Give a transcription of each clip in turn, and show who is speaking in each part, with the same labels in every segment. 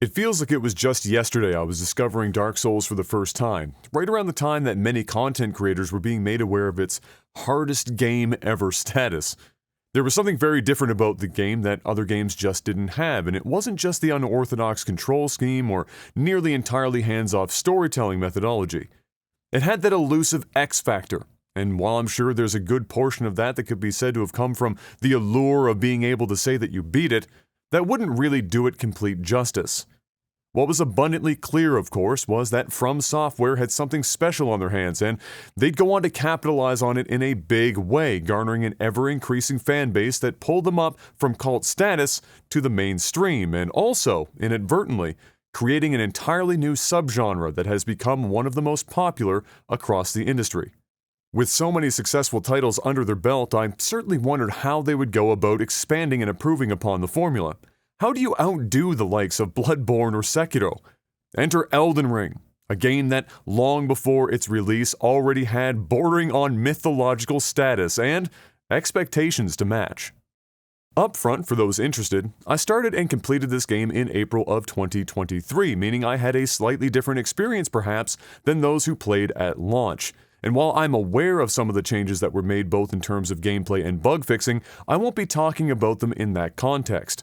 Speaker 1: It feels like it was just yesterday I was discovering Dark Souls for the first time, right around the time that many content creators were being made aware of its hardest game ever status. There was something very different about the game that other games just didn't have, and it wasn't just the unorthodox control scheme or nearly entirely hands-off storytelling methodology. It had that elusive X factor, and while I'm sure there's a good portion of that could be said to have come from the allure of being able to say that you beat it, that wouldn't really do it complete justice. What was abundantly clear, of course, was that From Software had something special on their hands, and they'd go on to capitalize on it in a big way, garnering an ever-increasing fan base that pulled them up from cult status to the mainstream, and also, inadvertently, creating an entirely new subgenre that has become one of the most popular across the industry. With so many successful titles under their belt, I certainly wondered how they would go about expanding and improving upon the formula. How do you outdo the likes of Bloodborne or Sekiro? Enter Elden Ring, a game that, long before its release, already had bordering on mythological status and expectations to match. Up front, for those interested, I started and completed this game in April of 2023, meaning I had a slightly different experience perhaps than those who played at launch. And while I'm aware of some of the changes that were made both in terms of gameplay and bug fixing, I won't be talking about them in that context.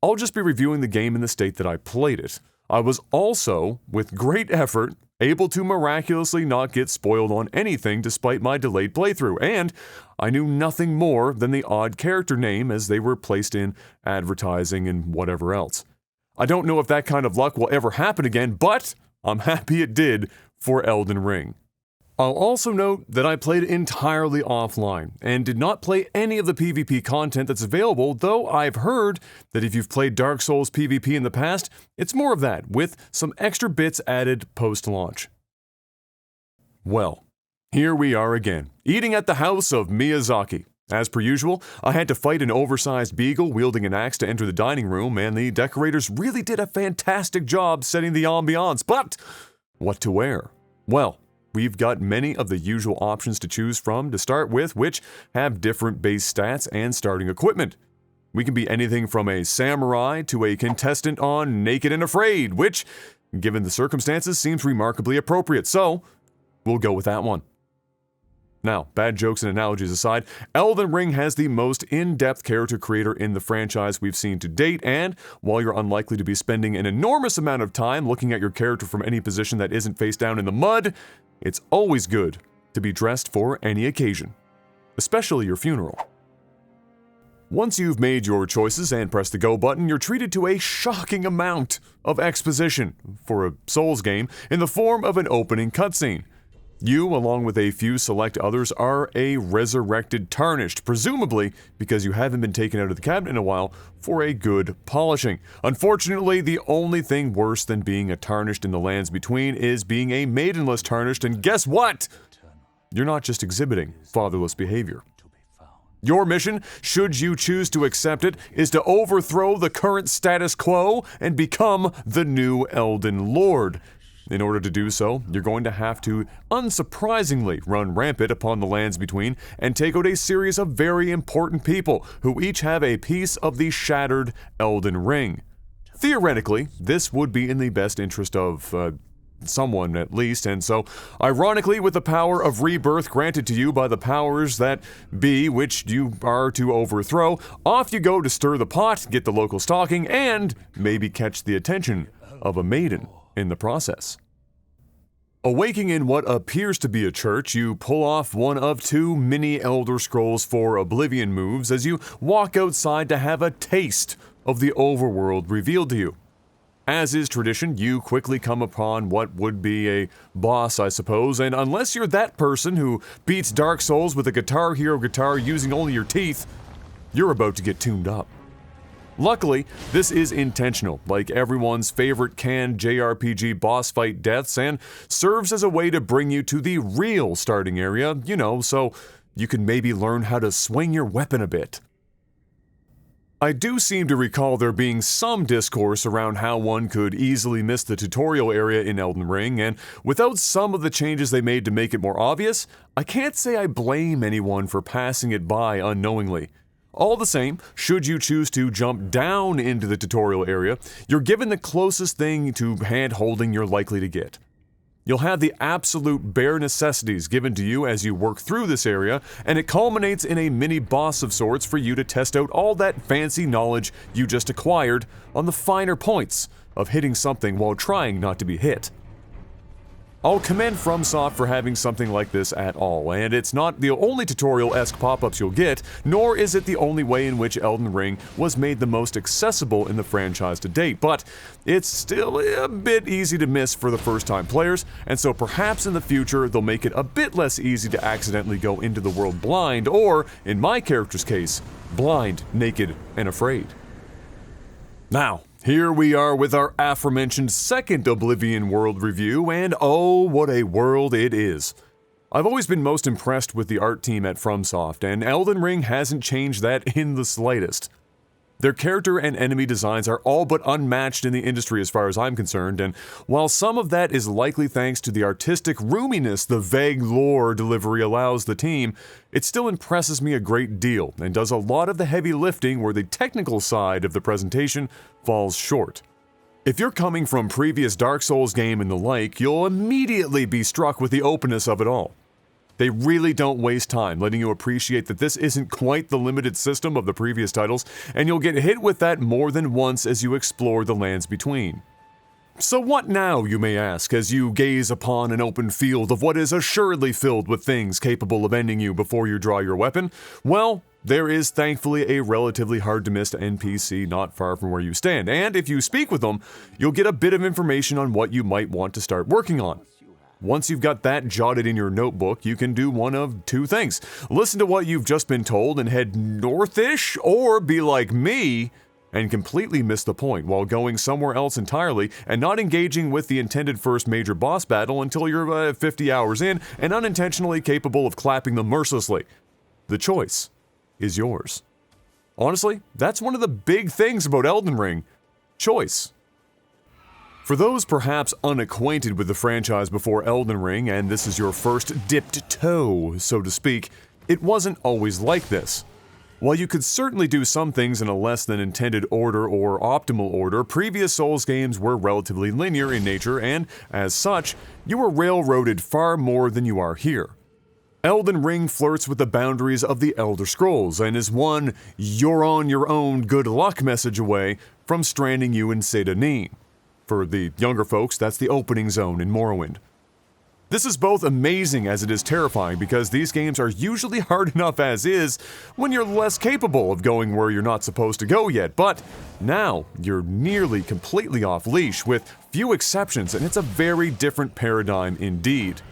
Speaker 1: I'll just be reviewing the game in the state that I played it. I was also, with great effort, able to miraculously not get spoiled on anything despite my delayed playthrough, and I knew nothing more than the odd character name as they were placed in advertising and whatever else. I don't know if that kind of luck will ever happen again, but I'm happy it did for Elden Ring. I'll also note that I played entirely offline and did not play any of the PvP content that's available, though I've heard that if you've played Dark Souls PvP in the past, it's more of that, with some extra bits added post-launch. Well, here we are again, eating at the house of Miyazaki. As per usual, I had to fight an oversized beagle wielding an axe to enter the dining room, and the decorators really did a fantastic job setting the ambiance, but what to wear? Well, we've got many of the usual options to choose from to start with, which have different base stats and starting equipment. We can be anything from a samurai to a contestant on Naked and Afraid, which, given the circumstances, seems remarkably appropriate, so we'll go with that one. Now, bad jokes and analogies aside, Elden Ring has the most in-depth character creator in the franchise we've seen to date, and while you're unlikely to be spending an enormous amount of time looking at your character from any position that isn't face down in the mud, it's always good to be dressed for any occasion, especially your funeral. Once you've made your choices and pressed the go button, you're treated to a shocking amount of exposition for a Souls game in the form of an opening cutscene. You, along with a few select others, are a resurrected Tarnished, presumably because you haven't been taken out of the cabinet in a while for a good polishing. Unfortunately, the only thing worse than being a Tarnished in the lands between is being a maidenless Tarnished, and guess what? You're not just exhibiting fatherless behavior. Your mission, should you choose to accept it, is to overthrow the current status quo and become the new Elden Lord. In order to do so, you're going to have to, unsurprisingly, run rampant upon the lands between and take out a series of very important people who each have a piece of the shattered Elden Ring. Theoretically, this would be in the best interest of, someone at least, and so, ironically, with the power of rebirth granted to you by the powers that be, which you are to overthrow, off you go to stir the pot, get the locals talking, and maybe catch the attention of a maiden in the process. Awaking in what appears to be a church, you pull off one of two mini Elder Scrolls IV Oblivion moves as you walk outside to have a taste of the overworld revealed to you. As is tradition, you quickly come upon what would be a boss, I suppose, and unless you're that person who beats Dark Souls with a Guitar Hero guitar using only your teeth, you're about to get tuned up. Luckily, this is intentional, like everyone's favorite canned JRPG boss fight deaths, and serves as a way to bring you to the real starting area, so you can maybe learn how to swing your weapon a bit. I do seem to recall there being some discourse around how one could easily miss the tutorial area in Elden Ring, and without some of the changes they made to make it more obvious, I can't say I blame anyone for passing it by unknowingly. All the same, should you choose to jump down into the tutorial area, you're given the closest thing to hand-holding you're likely to get. You'll have the absolute bare necessities given to you as you work through this area, and it culminates in a mini-boss of sorts for you to test out all that fancy knowledge you just acquired on the finer points of hitting something while trying not to be hit. I'll commend FromSoft for having something like this at all, and it's not the only tutorial-esque pop-ups you'll get, nor is it the only way in which Elden Ring was made the most accessible in the franchise to date, but it's still a bit easy to miss for the first-time players, and so perhaps in the future they'll make it a bit less easy to accidentally go into the world blind, or, in my character's case, blind, naked, and afraid. Now, here we are with our aforementioned second Oblivion world review, and oh, what a world it is. I've always been most impressed with the art team at FromSoft, and Elden Ring hasn't changed that in the slightest. Their character and enemy designs are all but unmatched in the industry as far as I'm concerned, and while some of that is likely thanks to the artistic roominess the vague lore delivery allows the team, it still impresses me a great deal and does a lot of the heavy lifting where the technical side of the presentation falls short. If you're coming from previous Dark Souls game and the like, you'll immediately be struck with the openness of it all. They really don't waste time letting you appreciate that this isn't quite the limited system of the previous titles, and you'll get hit with that more than once as you explore the lands between. So what now, you may ask, as you gaze upon an open field of what is assuredly filled with things capable of ending you before you draw your weapon? Well, there is thankfully a relatively hard-to-miss NPC not far from where you stand, and if you speak with them, you'll get a bit of information on what you might want to start working on. Once you've got that jotted in your notebook, you can do one of two things. Listen to what you've just been told and head northish, or be like me and completely miss the point while going somewhere else entirely and not engaging with the intended first major boss battle until you're 50 hours in and unintentionally capable of clapping them mercilessly. The choice is yours. Honestly, that's one of the big things about Elden Ring. Choice. For those perhaps unacquainted with the franchise before Elden Ring, and this is your first dipped toe, so to speak, it wasn't always like this. While you could certainly do some things in a less than intended order or optimal order, previous Souls games were relatively linear in nature, and, as such, you were railroaded far more than you are here. Elden Ring flirts with the boundaries of the Elder Scrolls, and is one "you're on your own, good luck" message away from stranding you in Sedanin. For the younger folks, that's the opening zone in Morrowind. This is both amazing as it is terrifying because these games are usually hard enough as is when you're less capable of going where you're not supposed to go yet, but now you're nearly completely off leash with few exceptions, and it's a very different paradigm indeed.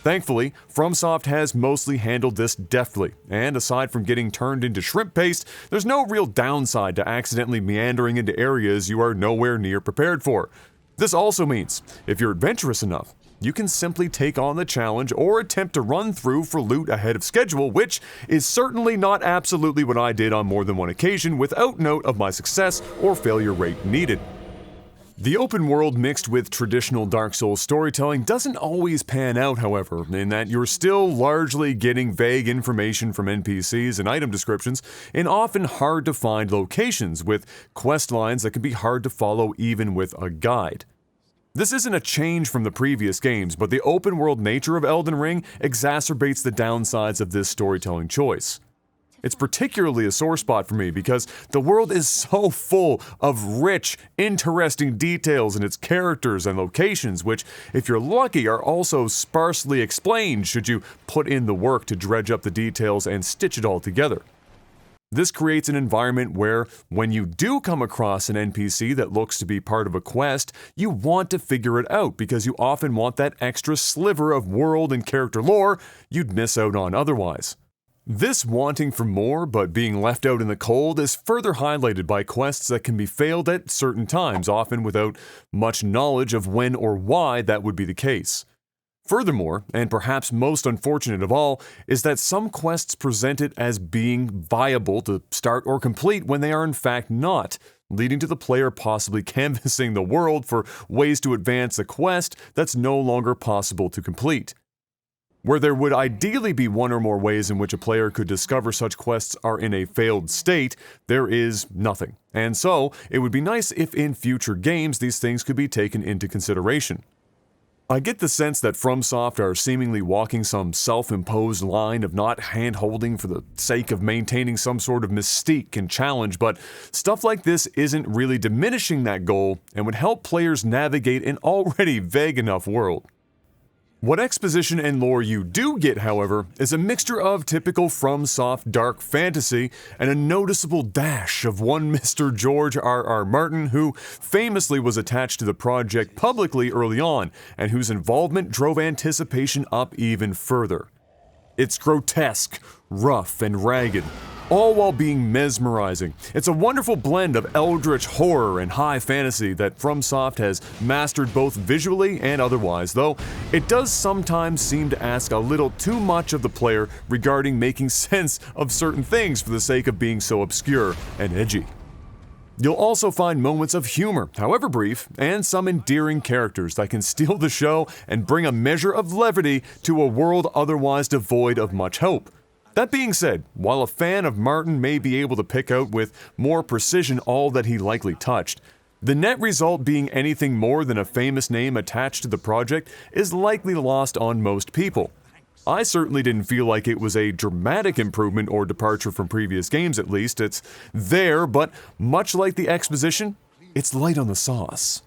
Speaker 1: Thankfully, FromSoft has mostly handled this deftly, and aside from getting turned into shrimp paste, there's no real downside to accidentally meandering into areas you are nowhere near prepared for. This also means, if you're adventurous enough, you can simply take on the challenge or attempt to run through for loot ahead of schedule, which is certainly not absolutely what I did on more than one occasion without note of my success or failure rate needed. The open world mixed with traditional Dark Souls storytelling doesn't always pan out, however, in that you're still largely getting vague information from NPCs and item descriptions in often hard-to-find locations with quest lines that can be hard to follow even with a guide. This isn't a change from the previous games, but the open world nature of Elden Ring exacerbates the downsides of this storytelling choice. It's particularly a sore spot for me because the world is so full of rich, interesting details in its characters and locations, which, if you're lucky, are also sparsely explained should you put in the work to dredge up the details and stitch it all together. This creates an environment where, when you do come across an NPC that looks to be part of a quest, you want to figure it out because you often want that extra sliver of world and character lore you'd miss out on otherwise. This wanting for more but being left out in the cold is further highlighted by quests that can be failed at certain times, often without much knowledge of when or why that would be the case. Furthermore, and perhaps most unfortunate of all, is that some quests present it as being viable to start or complete when they are in fact not, leading to the player possibly canvassing the world for ways to advance a quest that's no longer possible to complete. Where there would ideally be one or more ways in which a player could discover such quests are in a failed state, there is nothing. And so, it would be nice if in future games these things could be taken into consideration. I get the sense that FromSoft are seemingly walking some self-imposed line of not hand-holding for the sake of maintaining some sort of mystique and challenge, but stuff like this isn't really diminishing that goal and would help players navigate an already vague enough world. What exposition and lore you do get, however, is a mixture of typical FromSoft dark fantasy and a noticeable dash of one Mr. George R.R. Martin, who famously was attached to the project publicly early on, and whose involvement drove anticipation up even further. It's grotesque, rough, and ragged, all while being mesmerizing. It's a wonderful blend of eldritch horror and high fantasy that FromSoft has mastered both visually and otherwise, though it does sometimes seem to ask a little too much of the player regarding making sense of certain things for the sake of being so obscure and edgy. You'll also find moments of humor, however brief, and some endearing characters that can steal the show and bring a measure of levity to a world otherwise devoid of much hope. That being said, while a fan of Martin may be able to pick out with more precision all that he likely touched, the net result being anything more than a famous name attached to the project is likely lost on most people. I certainly didn't feel like it was a dramatic improvement or departure from previous games, at least. It's there, but much like the exposition, it's light on the sauce.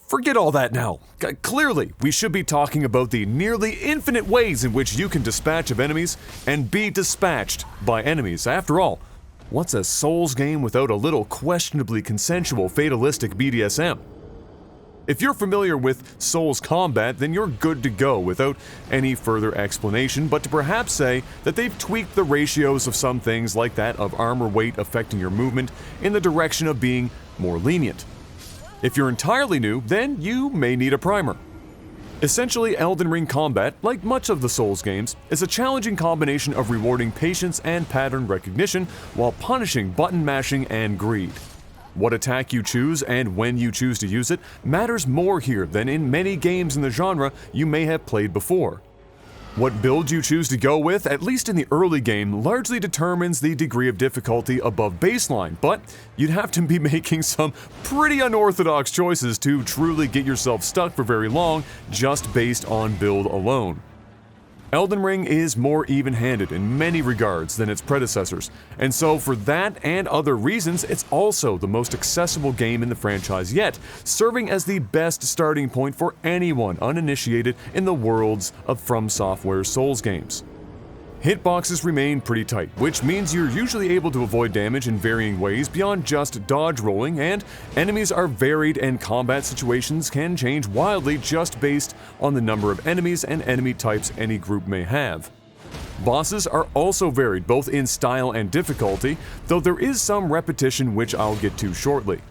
Speaker 1: Forget all that now. Clearly, we should be talking about the nearly infinite ways in which you can dispatch of enemies and be dispatched by enemies. After all, what's a Souls game without a little questionably consensual fatalistic BDSM? If you're familiar with Souls combat, then you're good to go without any further explanation, but to perhaps say that they've tweaked the ratios of some things like that of armor weight affecting your movement in the direction of being more lenient. If you're entirely new, then you may need a primer. Essentially, Elden Ring combat, like much of the Souls games, is a challenging combination of rewarding patience and pattern recognition while punishing button mashing and greed. What attack you choose and when you choose to use it matters more here than in many games in the genre you may have played before. What build you choose to go with, at least in the early game, largely determines the degree of difficulty above baseline, but you'd have to be making some pretty unorthodox choices to truly get yourself stuck for very long just based on build alone. Elden Ring is more even-handed in many regards than its predecessors, and so for that and other reasons, it's also the most accessible game in the franchise yet, serving as the best starting point for anyone uninitiated in the worlds of From Software's Souls games. Hitboxes remain pretty tight, which means you're usually able to avoid damage in varying ways beyond just dodge rolling, and enemies are varied and combat situations can change wildly just based on the number of enemies and enemy types any group may have. Bosses are also varied both in style and difficulty, though there is some repetition which I'll get to shortly.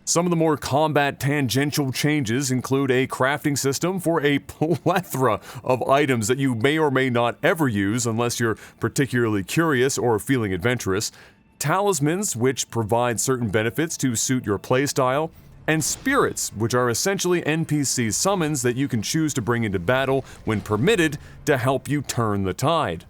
Speaker 1: Some of the more combat tangential changes include a crafting system for a plethora of items that you may or may not ever use unless you're particularly curious or feeling adventurous, talismans which provide certain benefits to suit your playstyle, and spirits, which are essentially NPC summons that you can choose to bring into battle when permitted to help you turn the tide.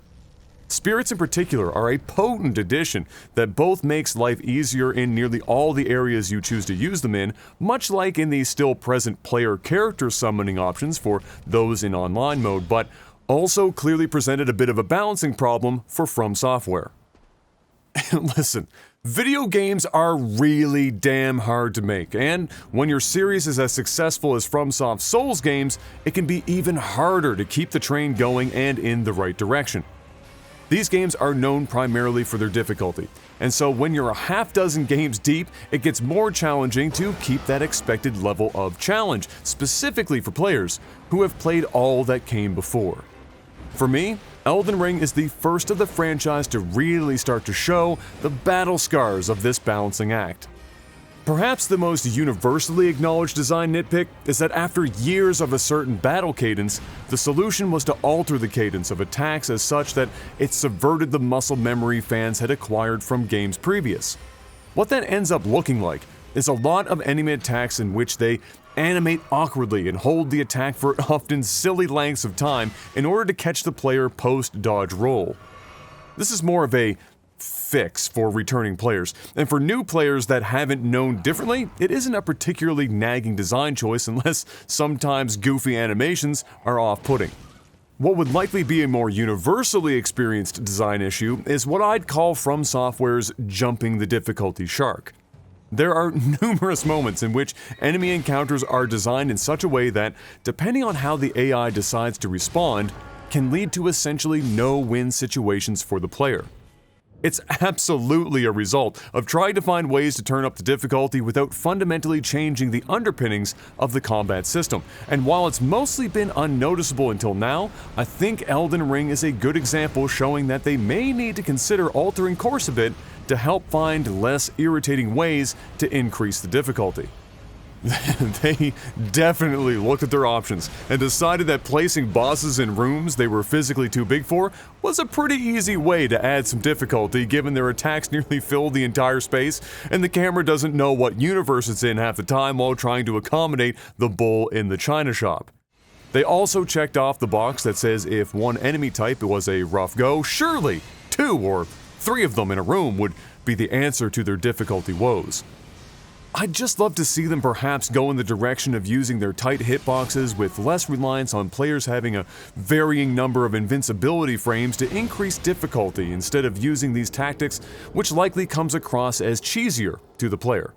Speaker 1: Spirits in particular are a potent addition that both makes life easier in nearly all the areas you choose to use them in, much like in the still present player character summoning options for those in online mode, but also clearly presented a bit of a balancing problem for From Software. Listen, video games are really damn hard to make, and when your series is as successful as FromSoft's Souls games, it can be even harder to keep the train going and in the right direction. These games are known primarily for their difficulty, and so when you're a half dozen games deep, it gets more challenging to keep that expected level of challenge, specifically for players who have played all that came before. For me, Elden Ring is the first of the franchise to really start to show the battle scars of this balancing act. Perhaps the most universally acknowledged design nitpick is that after years of a certain battle cadence, the solution was to alter the cadence of attacks as such that it subverted the muscle memory fans had acquired from games previous. What that ends up looking like, is a lot of enemy attacks in which they animate awkwardly and hold the attack for often silly lengths of time in order to catch the player post-dodge roll. This is more of a fix for returning players, and for new players that haven't known differently, it isn't a particularly nagging design choice unless sometimes goofy animations are off-putting. What would likely be a more universally experienced design issue is what I'd call From Software's jumping the difficulty shark. There are numerous moments in which enemy encounters are designed in such a way that, depending on how the AI decides to respond, can lead to essentially no-win situations for the player. It's absolutely a result of trying to find ways to turn up the difficulty without fundamentally changing the underpinnings of the combat system. And while it's mostly been unnoticeable until now, I think Elden Ring is a good example showing that they may need to consider altering course a bit to help find less irritating ways to increase the difficulty. They definitely looked at their options and decided that placing bosses in rooms they were physically too big for was a pretty easy way to add some difficulty given their attacks nearly fill the entire space and the camera doesn't know what universe it's in half the time while trying to accommodate the bull in the china shop. They also checked off the box that says if one enemy type was a rough go, surely 2 or 3 of them in a room would be the answer to their difficulty woes. I'd just love to see them perhaps go in the direction of using their tight hitboxes with less reliance on players having a varying number of invincibility frames to increase difficulty instead of using these tactics, which likely comes across as cheesier to the player.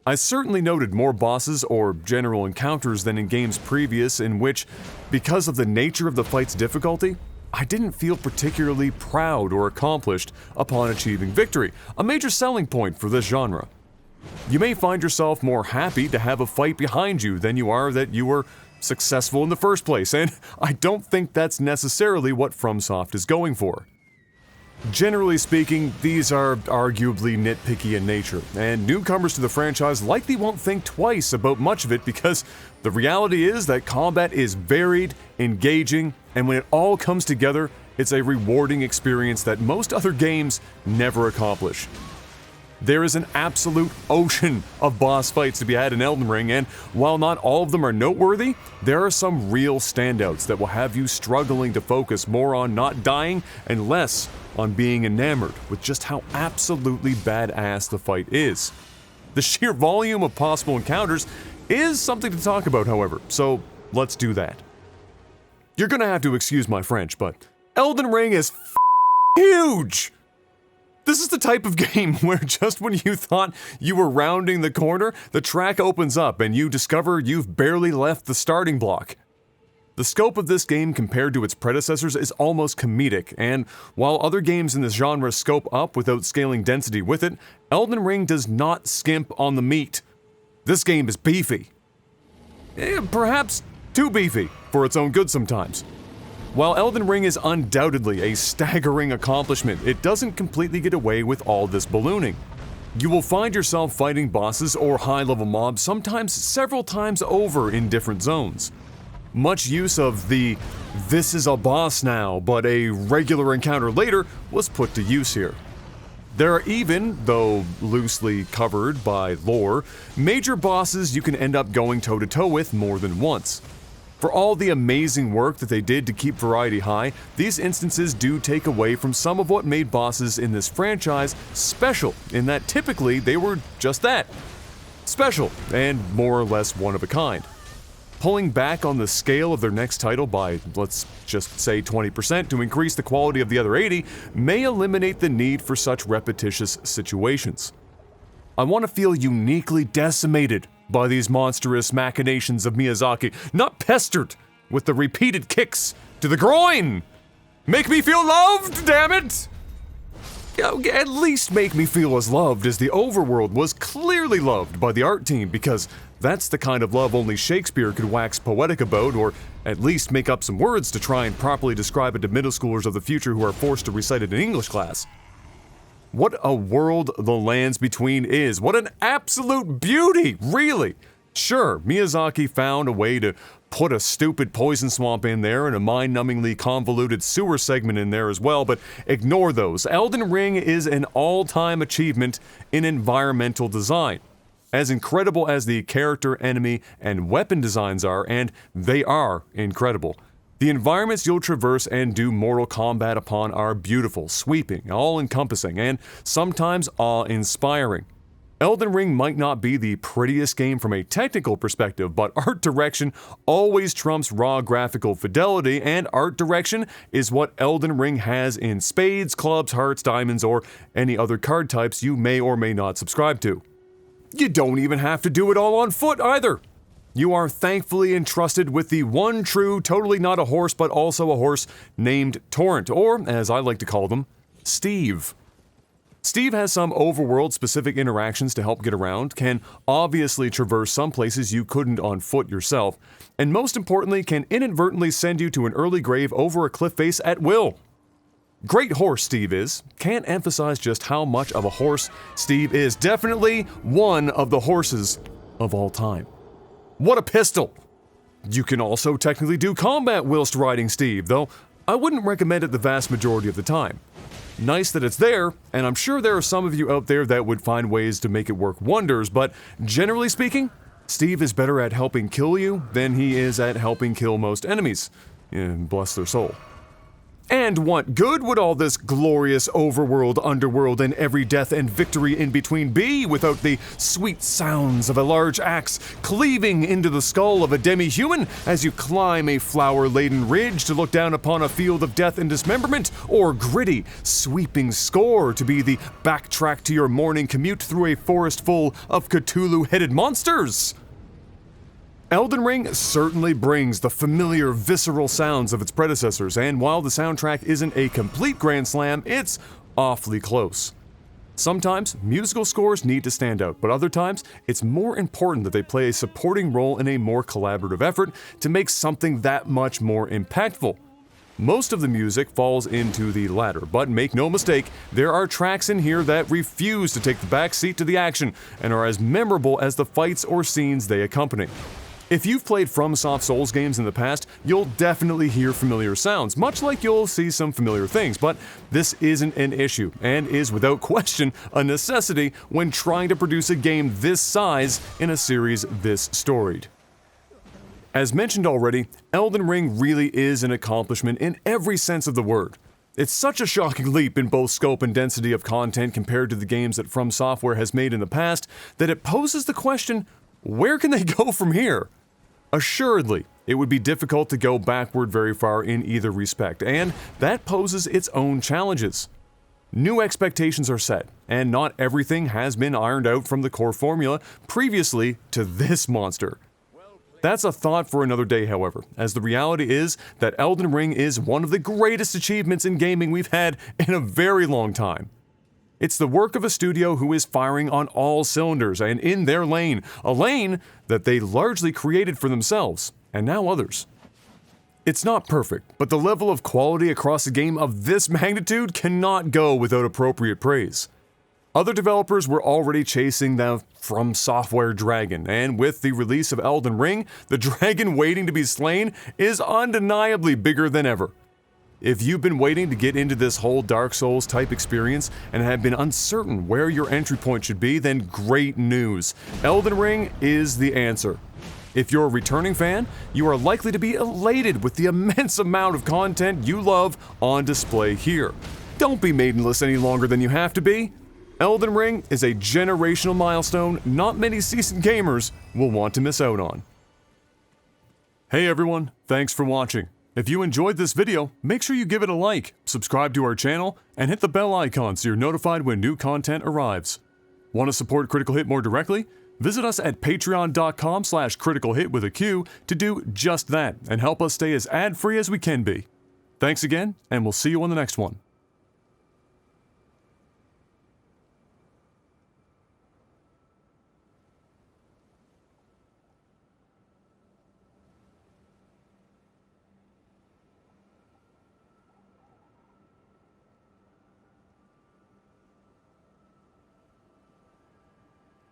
Speaker 1: I certainly noted more bosses or general encounters than in games previous in which, because of the nature of the fight's difficulty, I didn't feel particularly proud or accomplished upon achieving victory, a major selling point for this genre. You may find yourself more happy to have a fight behind you than you are that you were successful in the first place, and I don't think that's necessarily what FromSoft is going for. Generally speaking, these are arguably nitpicky in nature, and newcomers to the franchise likely won't think twice about much of it because the reality is that combat is varied, engaging, and when it all comes together, it's a rewarding experience that most other games never accomplish. There is an absolute ocean of boss fights to be had in Elden Ring, and while not all of them are noteworthy, there are some real standouts that will have you struggling to focus more on not dying and less on being enamored with just how absolutely badass the fight is. The sheer volume of possible encounters is something to talk about, however, so let's do that. You're gonna have to excuse my French, but Elden Ring is huge! This is the type of game where just when you thought you were rounding the corner, the track opens up and you discover you've barely left the starting block. The scope of this game compared to its predecessors is almost comedic, and while other games in this genre scope up without scaling density with it, Elden Ring does not skimp on the meat. This game is beefy. Perhaps too beefy for its own good sometimes. While Elden Ring is undoubtedly a staggering accomplishment, it doesn't completely get away with all this ballooning. You will find yourself fighting bosses or high-level mobs sometimes several times over in different zones. Much use of the "this is a boss now, but a regular encounter later" was put to use here. There are even, though loosely covered by lore, major bosses you can end up going toe-to-toe with more than once. For all the amazing work that they did to keep variety high, these instances do take away from some of what made bosses in this franchise special, in that typically they were just that. Special, and more or less one of a kind. Pulling back on the scale of their next title by, let's just say 20% to increase the quality of the other 80 may eliminate the need for such repetitious situations. I want to feel uniquely decimated by these monstrous machinations of Miyazaki, not pestered with the repeated kicks to the groin! Make me feel loved, damn it! At least make me feel as loved as the overworld was clearly loved by the art team, because that's the kind of love only Shakespeare could wax poetic about, or at least make up some words to try and properly describe it to middle schoolers of the future who are forced to recite it in English class. What a world the Lands Between is. What an absolute beauty, really. Sure, Miyazaki found a way to put a stupid poison swamp in there and a mind-numbingly convoluted sewer segment in there as well, but ignore those. Elden Ring is an all-time achievement in environmental design. As incredible as the character, enemy, and weapon designs are, and they are incredible, the environments you'll traverse and do mortal combat upon are beautiful, sweeping, all-encompassing, and sometimes awe-inspiring. Elden Ring might not be the prettiest game from a technical perspective, but art direction always trumps raw graphical fidelity, and art direction is what Elden Ring has in spades, clubs, hearts, diamonds, or any other card types you may or may not subscribe to. You don't even have to do it all on foot either. You are thankfully entrusted with the one true, totally not a horse, but also a horse named Torrent, or, as I like to call them, Steve. Steve has some overworld-specific interactions to help get around, can obviously traverse some places you couldn't on foot yourself, and most importantly can inadvertently send you to an early grave over a cliff face at will. Great horse Steve is. Can't emphasize just how much of a horse Steve is. Definitely one of the horses of all time. What a pistol! You can also technically do combat whilst riding Steve, though I wouldn't recommend it the vast majority of the time. Nice that it's there, and I'm sure there are some of you out there that would find ways to make it work wonders, but generally speaking, Steve is better at helping kill you than he is at helping kill most enemies. Bless their soul. And what good would all this glorious overworld, underworld, and every death and victory in between be without the sweet sounds of a large axe cleaving into the skull of a demi-human as you climb a flower-laden ridge to look down upon a field of death and dismemberment, or gritty, sweeping score to be the backtrack to your morning commute through a forest full of Cthulhu-headed monsters? Elden Ring certainly brings the familiar, visceral sounds of its predecessors, and while the soundtrack isn't a complete grand slam, it's awfully close. Sometimes, musical scores need to stand out, but other times, it's more important that they play a supporting role in a more collaborative effort to make something that much more impactful. Most of the music falls into the latter, but make no mistake, there are tracks in here that refuse to take the back seat to the action and are as memorable as the fights or scenes they accompany. If you've played FromSoft Souls games in the past, you'll definitely hear familiar sounds, much like you'll see some familiar things, but this isn't an issue, and is without question a necessity when trying to produce a game this size in a series this storied. As mentioned already, Elden Ring really is an accomplishment in every sense of the word. It's such a shocking leap in both scope and density of content compared to the games that From Software has made in the past that it poses the question, where can they go from here? Assuredly, it would be difficult to go backward very far in either respect, and that poses its own challenges. New expectations are set, and not everything has been ironed out from the core formula previously to this monster. That's a thought for another day, however, as the reality is that Elden Ring is one of the greatest achievements in gaming we've had in a very long time. It's the work of a studio who is firing on all cylinders and in their lane, a lane that they largely created for themselves, and now others. It's not perfect, but the level of quality across a game of this magnitude cannot go without appropriate praise. Other developers were already chasing the From Software dragon, and with the release of Elden Ring, the dragon waiting to be slain is undeniably bigger than ever. If you've been waiting to get into this whole Dark Souls type experience and have been uncertain where your entry point should be, then great news. Elden Ring is the answer. If you're a returning fan, you are likely to be elated with the immense amount of content you love on display here. Don't be maidenless any longer than you have to be. Elden Ring is a generational milestone not many seasoned gamers will want to miss out on. Hey everyone, thanks for watching. If you enjoyed this video, make sure you give it a like, subscribe to our channel, and hit the bell icon so you're notified when new content arrives. Want to support Critical Hit more directly? Visit us at patreon.com/criticalhit with a Q to do just that and help us stay as ad-free as we can be. Thanks again, and we'll see you on the next one.